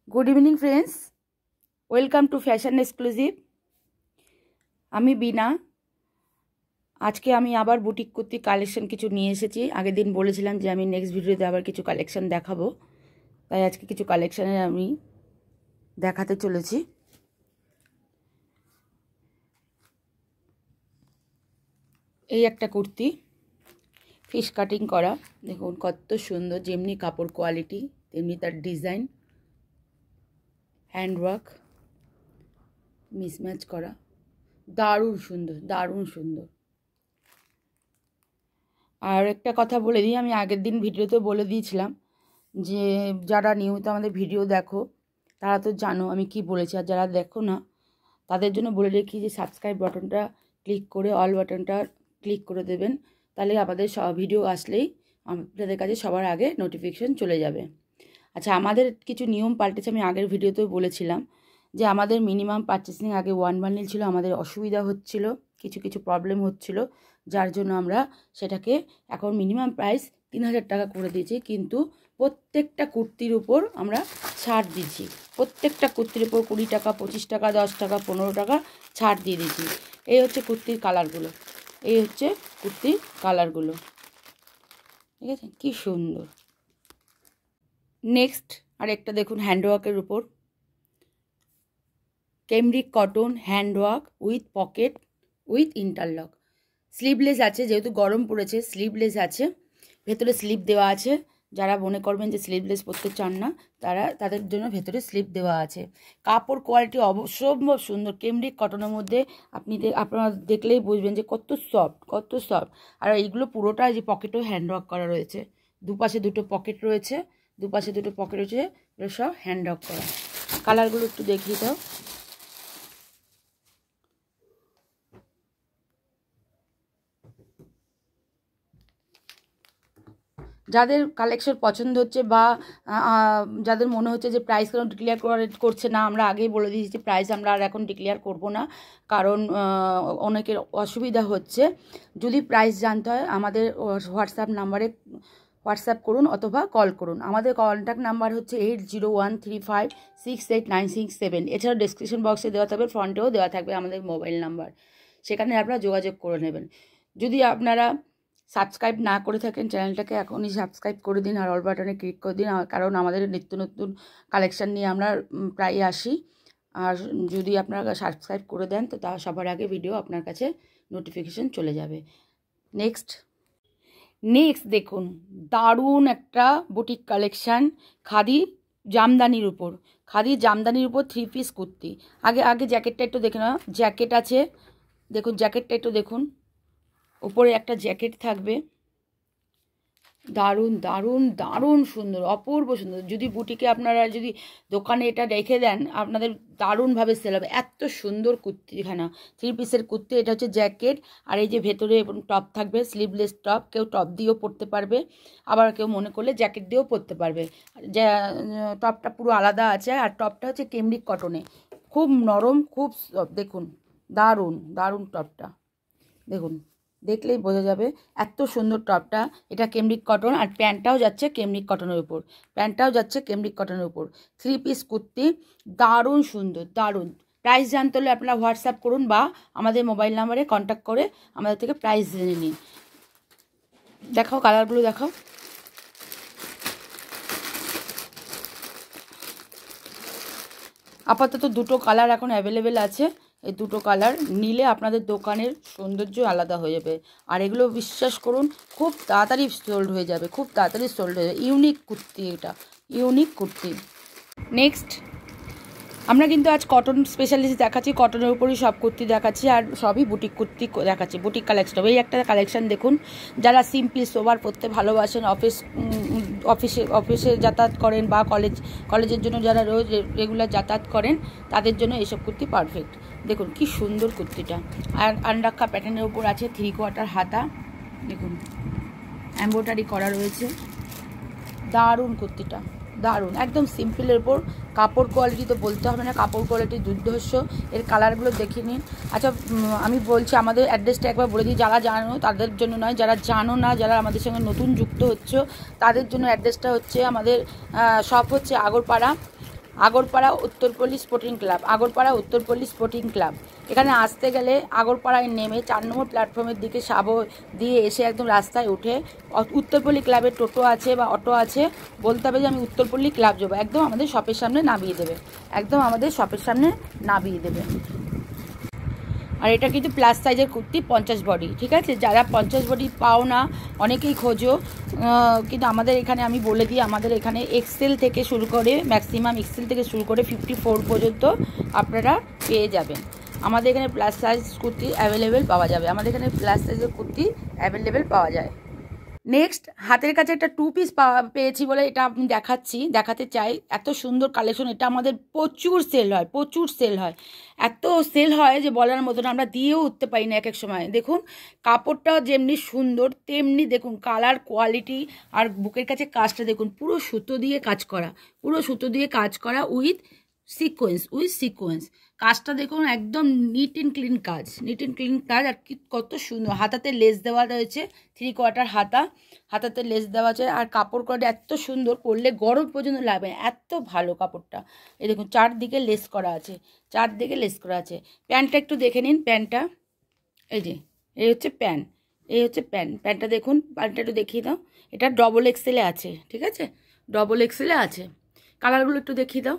Good evening friends, welcome to fashion exclusive. आमी बीना। आज के आमी आबार बुटीक कुर्ती कालेक्शन किछु निये एसेछि। आगेर दिन बोलेछिलाम जे आमी नेक्स्ट भिडियोते आबार किछु कालेक्शन देखाबो, ताई आजके किछु कालेक्शने आमी देखाते चलेछि। এই একটা কুর্তি ফিশ কাটিং করা, দেখুন কত সুন্দর, যেমনি কাপড় কোয়ালিটি তেমনি তার ডিজাইন, হ্যান্ডওয়ার্ক মিসম্যাচ করা, দারুণ সুন্দর, দারুণ সুন্দর। আর একটা কথা বলে দিই, আমি আগের দিন ভিডিওতে বলে দিয়েছিলাম যে যারা নিয়মিত আমাদের ভিডিও দেখো তারা তো জানো আমি কি বলেছি, আর যারা দেখো না তাদের জন্য বলে রেখি যে সাবস্ক্রাইব বাটনটা ক্লিক করে অল বাটনটা ক্লিক করে দেবেন, তাহলে আমাদের সব ভিডিও আসলেই আপনাদের কাছে সবার আগে নোটিফিকেশন চলে যাবে। আচ্ছা, আমাদের কিছু নিয়ম পাল্টেছে। আমি আগের ভিডিওতেও বলেছিলাম যে আমাদের মিনিমাম পারচেসিং আগে 1 বান্ডিল ছিল, আমাদের অসুবিধা হচ্ছিল, কিছু প্রবলেম হচ্ছিল, যার জন্য আমরা সেটাকে এখন মিনিমাম প্রাইস 3000 টাকা করে দিয়েছি। কিন্তু প্রত্যেকটা কুর্তির উপর আমরা ছাড় দিচ্ছি, প্রত্যেকটা কুর্তির উপর 20 টাকা, 25 টাকা, 10 টাকা, 15 টাকা ছাড় দিয়ে দিচ্ছি। এই হচ্ছে কুর্তির কালারগুলো, এই হচ্ছে কুর্তির কালারগুলো, ঠিক আছে, কি সুন্দর। নেক্সট আরেকটা দেখুন, হ্যান্ডওয়ার্কের উপর cambric cotton handwork with pocket with interlock, sleeveless আছে, যেহেতু গরম পড়েছে স্লিভলেস আছে, ভেতরে স্লিভ দেওয়া আছে। যারা মনে করবেন যে স্লিভলেস পরতে চান না তাদের জন্য ভেতরে স্লিভ দেওয়া আছে। কাপড় কোয়ালিটি অসম্ভব সুন্দর, কেমব্রিক কটনের মধ্যে আপনারা দেখলেই বুঝবেন যে কত সফট, কত সফট। আর এইগুলো পুরোটা যে পকেটেও হ্যান্ডওয়ার্ক করা রয়েছে, দুপাশে দুটো পকেট রয়েছে, দুপাশে দুটো পকেট রয়েছে, এগুলো সব হ্যান্ডওয়ার্ক করা। কালারগুলো একটু দেখিয়ে দাও। যাদের কালেকশন পছন্দ হচ্ছে বা যাদের মনে হচ্ছে যে প্রাইস কেন ডিক্লেয়ার করছে না, আমরা আগেই বলে দিয়েছি প্রাইস আমরা আর এখন ডিক্লেয়ার করব না, কারণ অনেকের অসুবিধা হচ্ছে। যদি প্রাইস জানতে হয় আমাদের হোয়াটসঅ্যাপ নাম্বারে হোয়াটসঅ্যাপ করুন অথবা কল করুন। আমাদের কন্ট্যাক্ট নাম্বার হচ্ছে 8013568967। এছাড়াও ডেসক্রিপশন বক্সে দেওয়া থাকবে, ফ্রন্টেও দেওয়া থাকবে আমাদের মোবাইল নাম্বার, সেখানে আপনারা যোগাযোগ করে নেবেন। যদি আপনারা সাবস্ক্রাইব না করে থাকেন চ্যানেলটাকে এখনই সাবস্ক্রাইব করে দিন আর অল বাটনে ক্লিক করে দিন, কারণ আমাদের নিত্য নতুন কালেকশান নিয়ে আমরা প্রায় আসি। আর যদি আপনারা সাবস্ক্রাইব করে দেন তো তা সবার আগে ভিডিও আপনার কাছে নোটিফিকেশন চলে যাবে। নেক্সট দেখুন, দারুণ একটা বুটিক কালেকশান, খাদি জামদানির উপর, খাদি জামদানির উপর 3 পিস কুর্তি। আগে জ্যাকেটটা একটু দেখে নাও, জ্যাকেট আছে, দেখুন জ্যাকেটটা একটু দেখুন, উপরে একটা জ্যাকেট থাকবে, দারুণ দারুণ দারুণ সুন্দর, অপূর্ব সুন্দর। যদি বুটিকে আপনারা যদি দোকানে এটা রেখে দেন আপনাদের দারুণভাবে সেল হবে, এত সুন্দর কুর্তিখানা। 3 পিসের কুর্তি, এটা হচ্ছে জ্যাকেট, আর এই যে ভেতরে টপ থাকবে, স্লিভলেস টপ, কেউ টপ দিয়েও পরতে পারবে, আবার কেউ মনে করলে জ্যাকেট দিয়েও পরতে পারবে। টপটা পুরো আলাদা আছে, আর টপটা হচ্ছে কেমব্রিক কটনে, খুব নরম, খুব দেখুন দারুণ দারুণ টপটা, দেখুন দেখলেই বোঝা যাবে এত সুন্দর টপটা। এটা কেমব্রিক কটন, আর প্যান্টটাও যাচ্ছে কেমব্রিক কটনের উপর, প্যান্টটাও যাচ্ছে কেমব্রিক কটনের উপর। 3 পিস কুর্তি, দারুণ সুন্দর, দারুণ। প্রাইস জানতে হলে আপনারা হোয়াটসঅ্যাপ করুন বা আমাদের মোবাইল নাম্বারে কন্ট্যাক্ট করে আমাদের থেকে প্রাইস জেনে নিন। দেখাও কালারগুলো, দেখাও। আপাতত 2টো কালার এখন অ্যাভেলেবেল আছে, এই 2টো কালার নিলে আপনাদের দোকানের সৌন্দর্য আলাদা হয়ে যাবে। আর এগুলো বিশ্বাস করুন খুব তাড়াতাড়ি সোল্ড হয়ে যাবে, খুব তাড়াতাড়ি সোল্ড হয়ে যাবে। ইউনিক কুর্তি, এটা ইউনিক কুর্তি। নেক্সট আমরা কিন্তু আজ কটন স্পেশালিস্ট দেখাচ্ছি, কটনের উপরই সব কুর্তি দেখাচ্ছি, আর সবই বুটিক কুর্তি দেখাচ্ছি, বুটিক কালেকশন। এই একটা কালেকশান দেখুন, যারা সিম্পল সোবার পরতে ভালোবাসেন, অফিসে যাতায়াত করেন বা কলেজের জন্য যারা রোজ রেগুলার যাতায়াত করেন তাদের জন্য এইসব কুর্তি পারফেক্ট। দেখুন কি সুন্দর কুর্তিটা, আর আনরাক্ষা প্যাটার্নের উপর আছে, 3/4 হাতা, দেখুন এমব্রয়ডারি করা রয়েছে, দারুণ কুর্তিটা, দারুণ, একদম সিম্পলের উপর। কাপড় কোয়ালিটি তো বলতে হবে না, কাপড় কোয়ালিটি দুর্ধর্ষ। এর কালারগুলো দেখে নিন। আচ্ছা, আমি বলছি আমাদের অ্যাড্রেসটা একবার বলে দিই, যারা জানো তাদের জন্য নয়, যারা জানো না, যারা আমাদের সঙ্গে নতুন যুক্ত হচ্ছে তাদের জন্য অ্যাড্রেসটা হচ্ছে, আমাদের শপ হচ্ছে Agarpara Agarpara Uttarpalli sporting club, Agarpara Uttarpalli sporting club. এখানে আসতে গেলে আগরপাড়ায় নেমে 4 নম্বর প্ল্যাটফর্মের দিকে সাবো দিয়ে এসে একদম রাস্তায় উঠে উত্তরপল্লী ক্লাবের টোটো আছে বা অটো আছে, বলতে হবে যে আমি উত্তরপল্লী ক্লাব যাবো, একদম আমাদের শপের সামনে নামিয়ে দেবে, একদম আমাদের শপের সামনে নামিয়ে দেবে। আর এটা কিন্তু প্লাস সাইজের কুর্তি 50 বডি, ঠিক আছে? যারা 50 বডি পাও না, অনেকেই খোঁজো, কিন্তু আমাদের এখানে আমি বলে দিই, আমাদের এখানে এক্সেল থেকে শুরু করে ম্যাক্সিমাম এক্সেল থেকে শুরু করে 54 পর্যন্ত আপনারা পেয়ে যাবেন। আমাদের এখানে প্লাস সাইজ কুর্তি অ্যাভেলেবেল পাওয়া যাবে, আমাদের এখানে প্লাস সাইজের কুর্তি অ্যাভেলেবেল পাওয়া যায়। নেক্সট হাতের কাছে একটা 2 পিস পেয়েছি বলে এটা আমি দেখাতে চাই। এত সুন্দর কালেকশন, এটা আমাদের প্রচুর সেল হয়, প্রচুর সেল হয়, এত সেল হয় যে বলার মতন, আমরা দিয়েও উঠতে পারি না এক এক সময়। দেখুন কাপড়টাও যেমনি সুন্দর তেমনি দেখুন কালার কোয়ালিটি, আর বুকের কাছে কাজটা দেখুন, পুরো সুতো দিয়ে কাজ করা, পুরো সুতো দিয়ে কাজ করা উইথ সিকোয়েন্স। কাজটা দেখুন একদম নিট অ্যান্ড ক্লিন কাজ, নিট অ্যান্ড ক্লিন কাজ। আর কি কত সুন্দর, হাতাতে লেস দেওয়া রয়েছে, 3/4 হাতাতে লেস দেওয়া আছে। আর কাপড় কোয়ালিটি এত সুন্দর, পরলে গরম পর্যন্ত লাগবে, এত ভালো কাপড়টা। এই দেখুন চারদিকে লেস করা আছে, চারদিকে লেস করা আছে। প্যান্টটা একটু দেখে নিন, প্যান্টটা এই যে, এই হচ্ছে প্যান্ট, এই হচ্ছে প্যান্টটা দেখুন, প্যান্টটা একটু দেখিয়ে দাও। এটা ডবল এক্সেলে আছে, ঠিক আছে? ডবল এক্সেলে আছে। কালারগুলো একটু দেখিয়ে দাও।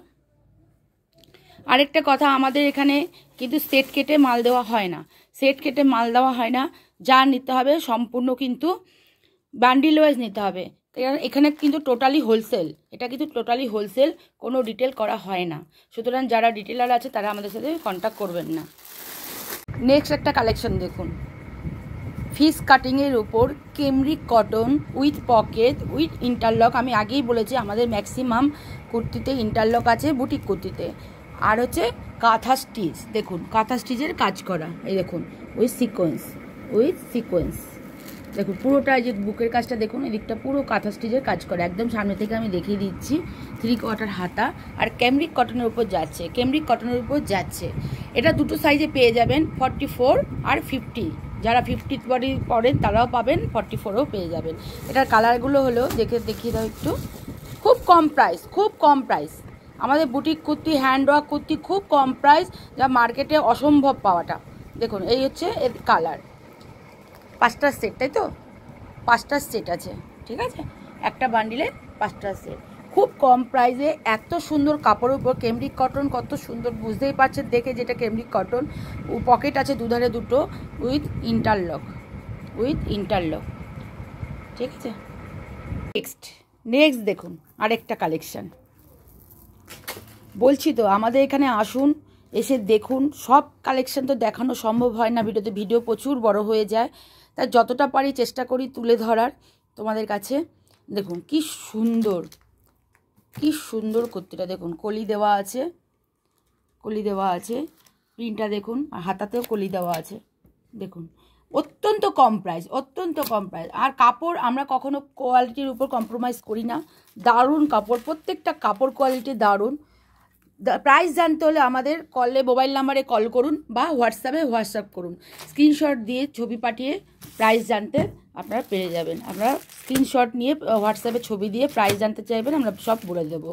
আরেকটা কথা, আমাদের এখানে কিন্তু সেট কেটে মাল দেওয়া হয় না, সেট কেটে মাল দেওয়া হয় না। যা নিতে হবে সম্পূর্ণ কিন্তু বান্ডিল ওয়াইজ নিতে হবে। এখানে কিন্তু টোটালি হোলসেল, এটা কিন্তু টোটালি হোলসেল, কোনো রিটেল করা হয় না। সুতরাং যারা রিটেলার আছে তারা আমাদের সাথে কন্ট্যাক্ট করবেন না। নেক্সট একটা কালেকশন দেখুন, ফিস কাটিংয়ের উপর cambric cotton with pocket with interlock. আমি আগেই বলেছি আমাদের ম্যাক্সিমাম কুর্তিতে ইন্টারলক আছে, বুটিক কুর্তিতে। আর হচ্ছে কাঁথা স্টিচ, দেখুন কাঁথা স্টিচের কাজ করা, এই দেখুন উইথ সিকোয়েন্স। দেখুন পুরোটা, যে বুকের কাজটা দেখুন, এদিকটা পুরো কাঁথা স্টিচের কাজ করা, একদম সামনে থেকে আমি দেখিয়ে দিচ্ছি। 3/4 হাতা, আর ক্যামরিক কটনের উপর যাচ্ছে, ক্যামরিক কটনের উপর যাচ্ছে। এটা দুটো সাইজে পেয়ে যাবেন, 44 আর 50। যারা 50 বডি পরেন তারাও পাবেন, 44ও পেয়ে যাবেন। এটার কালারগুলো হলো দেখিয়ে দাও একটু। খুব কম প্রাইস, খুব কম প্রাইস। আমাদের বুটিক কুর্তি, হ্যান্ডওয়ার্ক কুর্তি খুব কম প্রাইস, যা মার্কেটে অসম্ভব পাওয়াটা। দেখুন এই হচ্ছে এর কালার, 5টা সেট, তাই তো? 5টা সেট আছে, ঠিক আছে? একটা বান্ডিলে 5টা সেট, খুব কম প্রাইসে এত সুন্দর কাপড়ের উপর কেমরিক কটন, কত সুন্দর বুঝতেই পারছেন দেখে যেটা কেমরিক কটন। পকেট আছে দুধারে দুটো উইথ ইন্টারলক, ঠিক আছে? নেক্সট দেখুন আরেকটা কালেকশন। বলছি তো আমাদের এখানে আসুন, এসে দেখুন। সব কালেকশন তো দেখানো সম্ভব হয় না ভিডিওতে, ভিডিও প্রচুর বড় হয়ে যায়, তাই যতটা পারি চেষ্টা করি তুলে ধরার তোমাদের কাছে। দেখুন কি সুন্দর, কি সুন্দর কুর্তিটা দেখুন, কলি দেওয়া আছে, প্রিন্টটা দেখুন, আর হাতাতেও কলি দেওয়া আছে। দেখুন অত্যন্ত কম প্রাইস, আর কাপড় আমরা কখনো কোয়ালিটির উপর কম্প্রোমাইজ করি না। দারুণ কাপড়, প্রত্যেকটা কাপড় কোয়ালিটি দারুণ। প্রাইস জানতে হলে আমাদের মোবাইল নাম্বারে কল করুন বা হোয়াটসঅ্যাপ করুন, স্ক্রিনশট দিয়ে ছবি পাঠিয়ে প্রাইস জানতে আপনারা পেরে যাবেন। আপনারা স্ক্রিনশট নিয়ে হোয়াটসঅ্যাপে ছবি দিয়ে প্রাইস জানতে চাইবেন, আমরা সব বলে দেবো।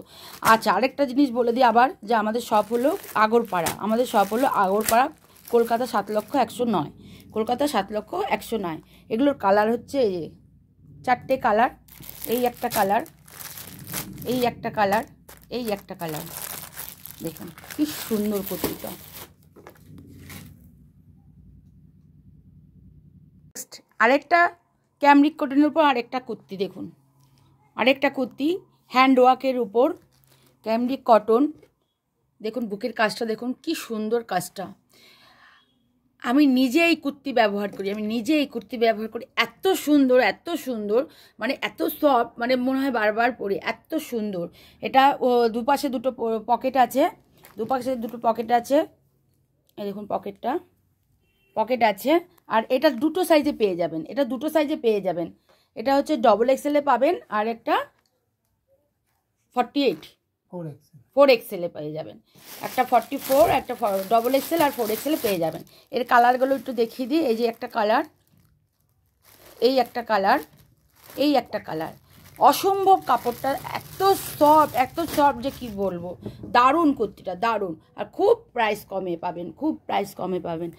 আচ্ছা আরেকটা জিনিস বলে দিই আবার, যে আমাদের শপ হলো আগরপাড়া, কলকাতা 7,01,09, কলকাতা 7,01,09। এগুলোর কালার হচ্ছে এই যে 4টে কালার, এই একটা কালার, দেখুন কি সুন্দর কুর্তিটা। আরেকটা ক্যামরিক কটনের উপর আরেকটা কুর্তি দেখুন, আরেকটা কুর্তি হ্যান্ডওয়ার্কের উপর ক্যামরিক কটন। দেখুন বুকের কাজটা দেখুন কি সুন্দর কাজটা। আমি নিজে এই কুর্তি ব্যবহার করি, এত সুন্দর, মানে এত সফট, মানে মনে হয় বারবার পরি, এত সুন্দর। এটা দুপাশে দুটো পকেট আছে, এই দেখুন পকেট আছে। আর এটা দুটো সাইজে পেয়ে যাবেন, এটা হচ্ছে ডবল এক্সেলে পাবেন, আর একটা 4 এক্সেলে পেয়ে যাবেন। একটা 44, একটা ডবল এক্সেল আর 4 এক্সেলে পেয়ে যাবেন। এর কালারগুলো একটু দেখিয়ে দিই। এই যে একটা কালার, এই একটা কালার, অসম্ভব কাপড়টা, এত সফট যে কি বলবো, দারুণ কুর্তিটা, দারুণ। আর খুব প্রাইস কমে পাবেন, খুব প্রাইস কমে পাবেন।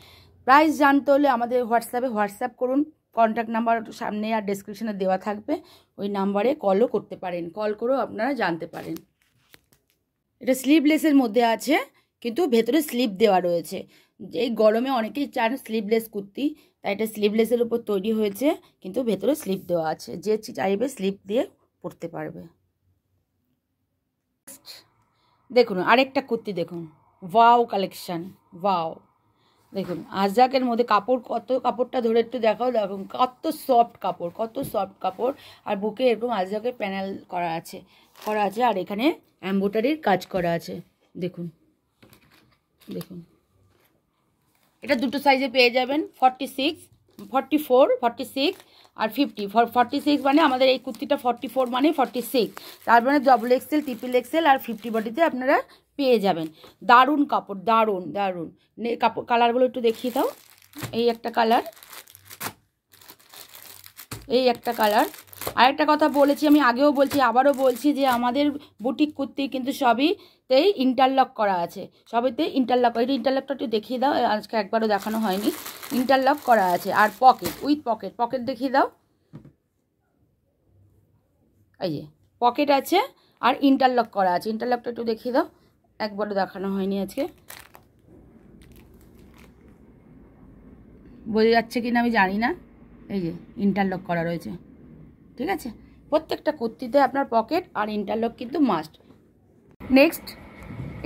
প্রাইস জানতে হলে আমাদের হোয়াটসঅ্যাপ করুন, কন্ট্যাক্ট নাম্বার সামনে আর ডেসক্রিপশনে দেওয়া থাকবে, ওই নাম্বারে কলও করতে পারেন, কল করেও আপনারা জানতে পারেন। এটা স্লিভলেসের মধ্যে আছে, কিন্তু ভেতরে স্লিভ দেওয়া রয়েছে। এই গরমে অনেকেই চান স্লিভলেস কুর্তি, তাই এটা স্লিভলেসের উপর তৈরি হয়েছে, কিন্তু ভেতরে স্লিভ দেওয়া আছে, যে চাইবে স্লিভ দিয়ে পরতে পারবে। দেখুন আরেকটা কুর্তি, দেখুন ওয়াও কালেকশান, ওয়াও। দেখুন আজরাকের মধ্যে কাপড়টা ধরে একটু দেখাও, দেখুন কত সফট কাপড়। আর বুকে এরকম আজরাকের প্যানেল করা আছে, আর এখানে এমব্রয়ডারির কাজ করা আছে। দেখুন এটা দুটো সাইজে পেয়ে যাবেন, 46, 44, 46 আর 50। 46 মানে আমাদের এই কুর্তিটা 44 মানে 46, তার মানে ডবল এক্সেল, ট্রিপল এক্সেল আর 50 বডিতে আপনারা পেয়ে যাবেন। দারুণ কাপড়, দারুণ। কাপড় কালারগুলো একটু দেখিয়ে দাও। এই একটা কালার, আরেকটা কথা বলেছি আমি, আগেও বলছি, আবারও বলছি যে আমাদের বুটিক কুর্তি কিন্তু সবইতেই ইন্টারলক করা আছে, সবইতেই ইন্টারলক। এই ইন্টারলকটা একটু দেখিয়ে দাও, আজকে একবারও দেখানো হয়নি। ইন্টারলক করা আছে, আর পকেট দেখিয়ে দাও। এই যে পকেট আছে আর ইন্টারলক করা আছে, ইন্টারলকটা একটু দেখিয়ে দাও, একবারও দেখানো হয়নি আজকে। বোঝা যাচ্ছে কিনা আমি জানি না, এই যে ইন্টারলক করা রয়েছে, ঠিক আছে। প্রত্যেকটা কুর্তিতে আপনার পকেট আর ইন্টারলক কিন্তু মাস্ট। নেক্সট,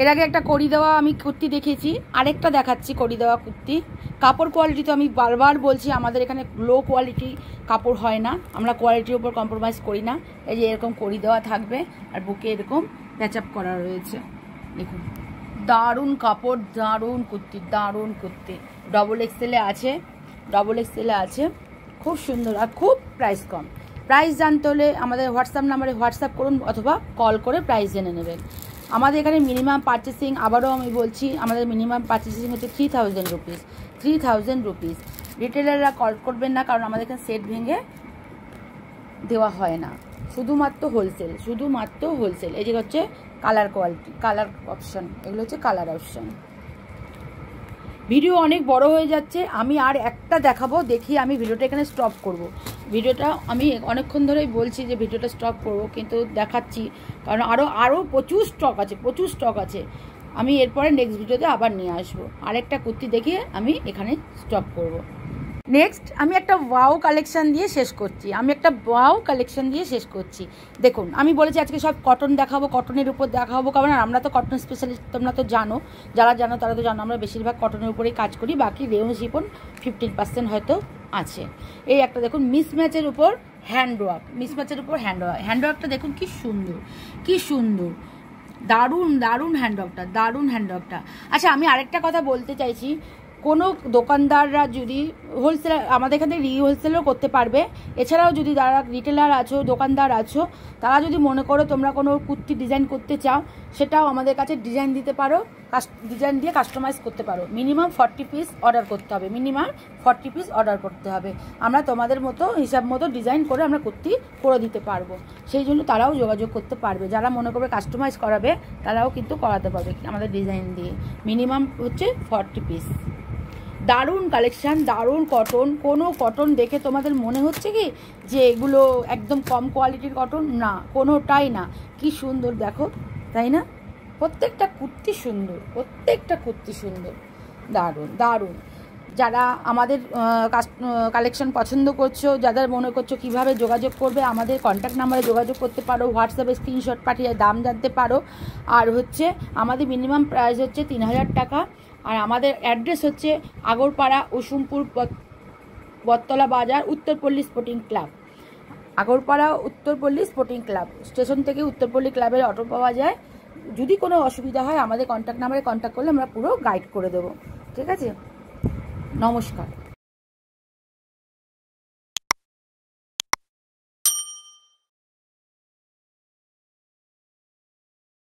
এর আগে একটা কড়ি দেওয়া আমি কুর্তি দেখিয়েছি, আরেকটা দেখাচ্ছি কড়ি দেওয়া কুর্তি। কাপড় কোয়ালিটি তো আমি বারবার বলছি, আমাদের এখানে লো কোয়ালিটি কাপড় হয় না, আমরা কোয়ালিটির উপর কম্প্রোমাইজ করি না। এই যে এরকম কড়ি দেওয়া থাকবে, আর বুকে এরকম প্যাচ আপ করা রয়েছে। দেখুন দারুণ কাপড়, দারুণ কুর্তি। ডবল এক্সেলে আছে, খুব সুন্দর আর খুব প্রাইস কম। প্রাইস জানতে হলে আমাদের হোয়াটসঅ্যাপ নাম্বারে হোয়াটসঅ্যাপ করুন, অথবা কল করে প্রাইস জেনে নেবেন। আমাদের এখানে মিনিমাম পারচেসিং, আবারও আমি বলছি, আমাদের মিনিমাম পারচেসিং হচ্ছে 3000 রুপিস। রিটেলাররা কল করবেন না, কারণ আমাদের এখানে সেট ভেঙে দেওয়া হয় না, শুধুমাত্র হোলসেল। এই যে হচ্ছে কালার কোয়ালিটি, কালার অপশান, এগুলো হচ্ছে কালার অপশান। ভিডিও অনেক বড় হয়ে যাচ্ছে, আমি আর একটা দেখাবো, দেখি আমি ভিডিওটা এখানে স্টপ করব। ভিডিওটা আমি অনেকক্ষণ ধরেই বলছি যে ভিডিওটা স্টপ করব, কিন্তু দেখাচ্ছি কারণ আরও প্রচুর স্টক আছে। আমি এরপরে নেক্সট ভিডিওতে আবার নিয়ে আসবো, আরেকটা কুর্তি দেখিয়ে আমি এখানে স্টপ করব। নেক্সট আমি একটা ওয়াও কালেকশান দিয়ে শেষ করছি। দেখুন আমি বলেছি আজকে সব কটন দেখাবো, কটনের উপর দেখাবো, কারণ আমরা তো কটন স্পেশালিস্ট, তোমরা তো জানো, যারা জানো তারা তো জানো, আমরা বেশিরভাগ কটনের উপরেই কাজ করি, বাকি রেয়ন শিফন 15% হয়তো আছে। এই একটা দেখুন মিসম্যাচের উপর হ্যান্ডওয়ার্ক, হ্যান্ডওয়ার্কটা দেখুন কি সুন্দর, দারুণ হ্যান্ডওয়ার্কটা। আচ্ছা আমি আরেকটা কথা বলতে চাইছি, কোনো দোকানদাররা যদি হোলসেলার, আমাদের এখান থেকে হোলসেলও করতে পারবে, এছাড়াও যদি যারা রিটেলার আছো, দোকানদার আছো, তারা যদি মনে করো তোমরা কোনো কুর্তি ডিজাইন করতে চাও, সেটাও আমাদের কাছে ডিজাইন দিতে পারো, ডিজাইন দিয়ে কাস্টমাইজ করতে পারো। মিনিমাম 40 পিস অর্ডার করতে হবে, আমরা তোমাদের মতো হিসাব মতো ডিজাইন করে আমরা কুর্তি করে দিতে পারবো। সেই জন্য তারাও যোগাযোগ করতে পারবে, যারা মনে করবে কাস্টমাইজ করাবে তারাও কিন্তু করাতে পারবে আমাদের ডিজাইন দিয়ে। মিনিমাম হচ্ছে 40 পিস। দারুণ কালেকশান, দারুণ কটন। কোনো কটন দেখে তোমাদের মনে হচ্ছে কি যে এগুলো একদম কম কোয়ালিটির কটন? না, কোনোটাই না। কি সুন্দর দেখো, তাই না? প্রত্যেকটা কুর্তি সুন্দর, দারুণ। যারা আমাদের কালেকশন পছন্দ করছো, যাদের মনে করছো কিভাবে যোগাযোগ করবে, আমাদের কন্ট্যাক্ট নাম্বারে যোগাযোগ করতে পারো, হোয়াটসঅ্যাপে স্ক্রিনশট পাঠিয়ে দাম জানতে পারো। আর হচ্ছে আমাদের মিনিমাম প্রাইস হচ্ছে 3000 টাকা। আর আমাদের অ্যাড্রেস হচ্ছে আগরপাড়া, উসুমপুর, বটতলা বাজার, Uttarpalli sporting club. Agarpara Uttarpalli sporting club station থেকে উত্তরপল্লী ক্লাবের অটো পাওয়া যায়। যদি কোনো অসুবিধা হয় আমাদের কন্ট্যাক্ট নাম্বারে কন্ট্যাক্ট করলে আমরা পুরো গাইড করে দেবো, ঠিক আছে? নমস্কার।